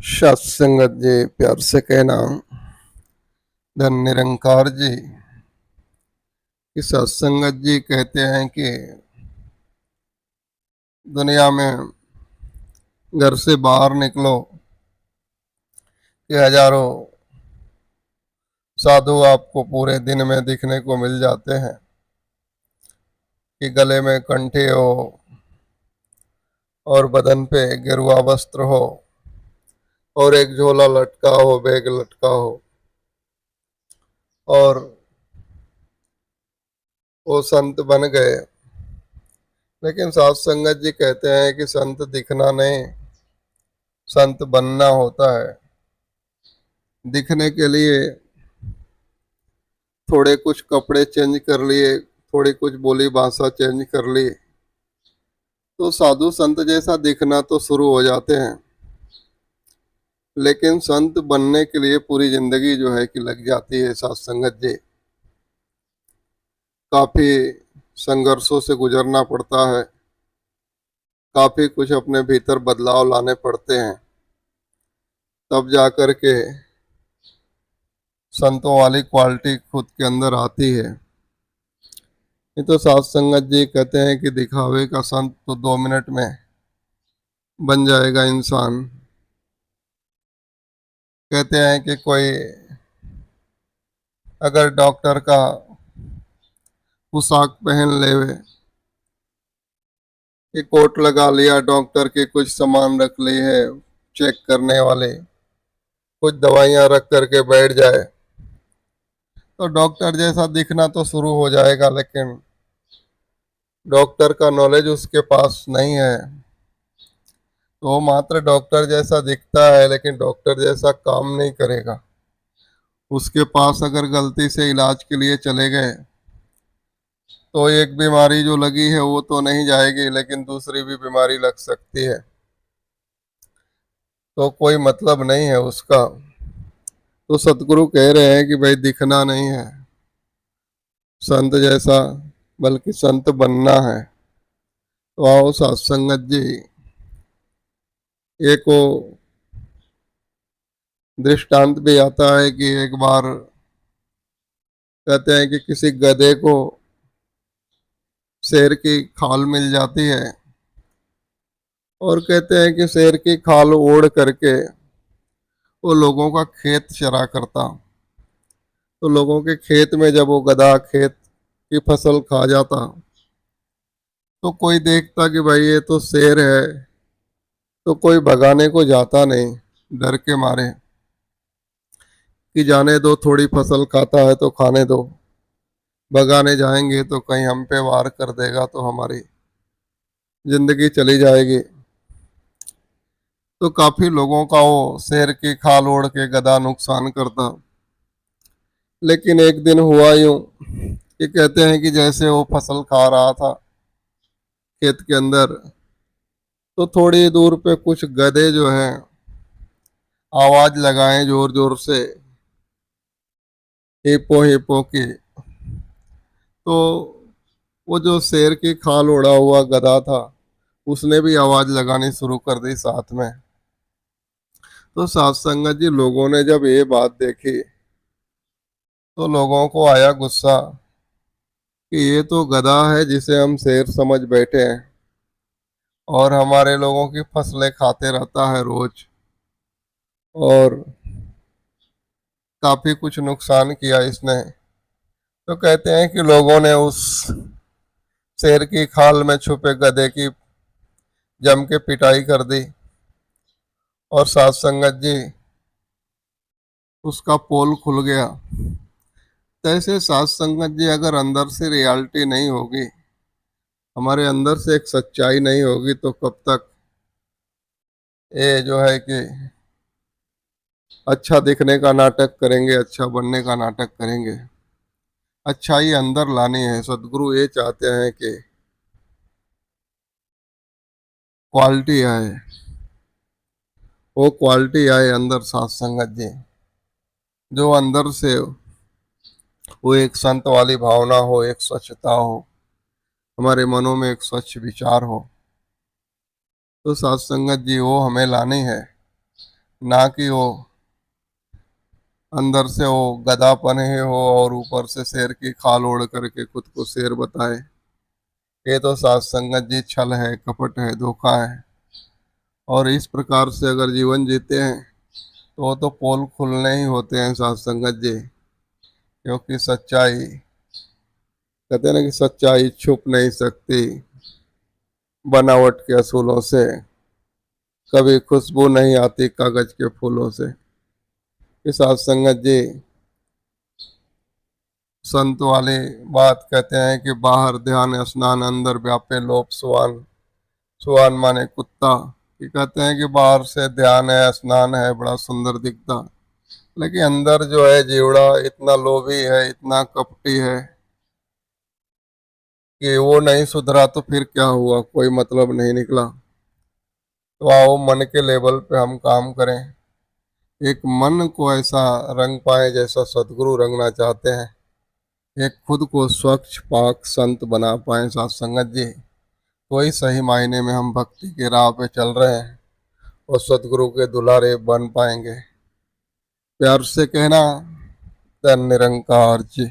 सत्संगत जी प्यार से कहना। धन निरंकार जी कि सत्संगत जी कहते हैं कि दुनिया में घर से बाहर निकलो कि हजारों साधु आपको पूरे दिन में दिखने को मिल जाते हैं कि गले में कंठी हो और बदन पे गेरुआ वस्त्र हो और एक झोला लटका हो, बैग लटका हो और वो संत बन गए। लेकिन साध संगत जी कहते हैं कि संत दिखना नहीं, संत बनना होता है। दिखने के लिए थोड़े कुछ कपड़े चेंज कर लिए, थोड़ी कुछ बोली भाषा चेंज कर ली तो साधु संत जैसा दिखना तो शुरू हो जाते हैं। लेकिन संत बनने के लिए पूरी जिंदगी जो है कि लग जाती है। साध संगत जी काफी संघर्षों से गुजरना पड़ता है, काफी कुछ अपने भीतर बदलाव लाने पड़ते हैं, तब जाकर के संतों वाली क्वालिटी खुद के अंदर आती है। ये तो साध संगत जी कहते हैं कि दिखावे का संत तो 2 मिनट में बन जाएगा इंसान। कहते हैं कि कोई अगर डॉक्टर का पोशाक पहन ले, कि कोट लगा लिया, डॉक्टर के कुछ सामान रख ली है चेक करने वाले, कुछ दवाइयां रख करके बैठ जाए तो डॉक्टर जैसा दिखना तो शुरू हो जाएगा। लेकिन डॉक्टर का नॉलेज उसके पास नहीं है तो वो मात्र डॉक्टर जैसा दिखता है लेकिन डॉक्टर जैसा काम नहीं करेगा। उसके पास अगर गलती से इलाज के लिए चले गए तो एक बीमारी जो लगी है वो तो नहीं जाएगी लेकिन दूसरी भी बीमारी लग सकती है, तो कोई मतलब नहीं है उसका। तो सतगुरु कह रहे हैं कि भाई दिखना नहीं है संत जैसा, बल्कि संत बनना है। तो आओ सत्संगत जी, एक वो दृष्टांत भी आता है कि एक बार कहते हैं कि किसी गधे को शेर की खाल मिल जाती है और कहते हैं कि शेर की खाल ओढ़ करके वो लोगों का खेत चरा करता। तो लोगों के खेत में जब वो गधा खेत की फसल खा जाता तो कोई देखता कि भाई ये तो शेर है, तो कोई भगाने को जाता नहीं, डर के मारे कि जाने दो, थोड़ी फसल खाता है तो खाने दो, भगाने जाएंगे तो कहीं हम पे वार कर देगा तो हमारी जिंदगी चली जाएगी। तो काफी लोगों का वो शेर की खाल ओढ़ के गधा नुकसान करता। लेकिन एक दिन हुआ यूं कि कहते हैं कि जैसे वो फसल खा रहा था खेत के अंदर तो थोड़ी दूर पे कुछ गधे जो हैं आवाज लगाएं जोर जोर से, हिपो हिपो की। तो वो जो शेर की खाल ओढ़ा हुआ गधा था उसने भी आवाज लगानी शुरू कर दी साथ में। तो साथ संगत जी लोगों ने जब ये बात देखी तो लोगों को आया गुस्सा कि ये तो गधा है जिसे हम शेर समझ बैठे हैं और हमारे लोगों की फसलें खाते रहता है रोज, और काफी कुछ नुकसान किया इसने। तो कहते हैं कि लोगों ने उस शेर की खाल में छुपे गधे की जम के पिटाई कर दी और साथ संगत जी उसका पोल खुल गया। तैसे साथ संगत जी अगर अंदर से रियलिटी नहीं होगी, हमारे अंदर से एक सच्चाई नहीं होगी तो कब तक ये जो है कि अच्छा दिखने का नाटक करेंगे, अच्छा बनने का नाटक करेंगे। अच्छाई अंदर लानी है। सदगुरु ये चाहते हैं कि क्वालिटी आए, वो क्वालिटी आए अंदर साथ संगत जी, जो अंदर से वो एक संत वाली भावना हो, एक स्वच्छता हो, हमारे मनों में एक स्वच्छ विचार हो। तो साथ संगत जी वो हमें लानी है। ना कि वो अंदर से वो गधापन ही हो और ऊपर से शेर की खाल ओढ़ करके खुद को शेर बताए। ये तो साथ संगत जी छल है, कपट है, धोखा है। और इस प्रकार से अगर जीवन जीते हैं तो वो तो पोल खुलने ही होते हैं साथ संगत जी। क्योंकि सच्चाई, कहते हैं ना कि सच्चाई छुप नहीं सकती बनावट के असूलों से, कभी खुशबू नहीं आती कागज के फूलों से। कि साथ संगत जी संत वाली बात कहते हैं कि बाहर ध्यान स्नान अंदर व्यापे लोभ सुआन। सुआन माने कुत्ता। कि कहते हैं कि बाहर से ध्यान है, स्नान है, बड़ा सुंदर दिखता, लेकिन अंदर जो है जीवड़ा इतना लोभी है, इतना कपटी है कि वो नहीं सुधरा तो फिर क्या हुआ, कोई मतलब नहीं निकला। तो आओ मन के लेवल पे हम काम करें, एक मन को ऐसा रंग पाए जैसा सतगुरु रंगना चाहते हैं, एक खुद को स्वच्छ पाक संत बना पाए साथ संगत जी। तो ही सही मायने में हम भक्ति के राह पे चल रहे हैं और सतगुरु के दुलारे बन पाएंगे। प्यार से कहना, धन निरंकार जी।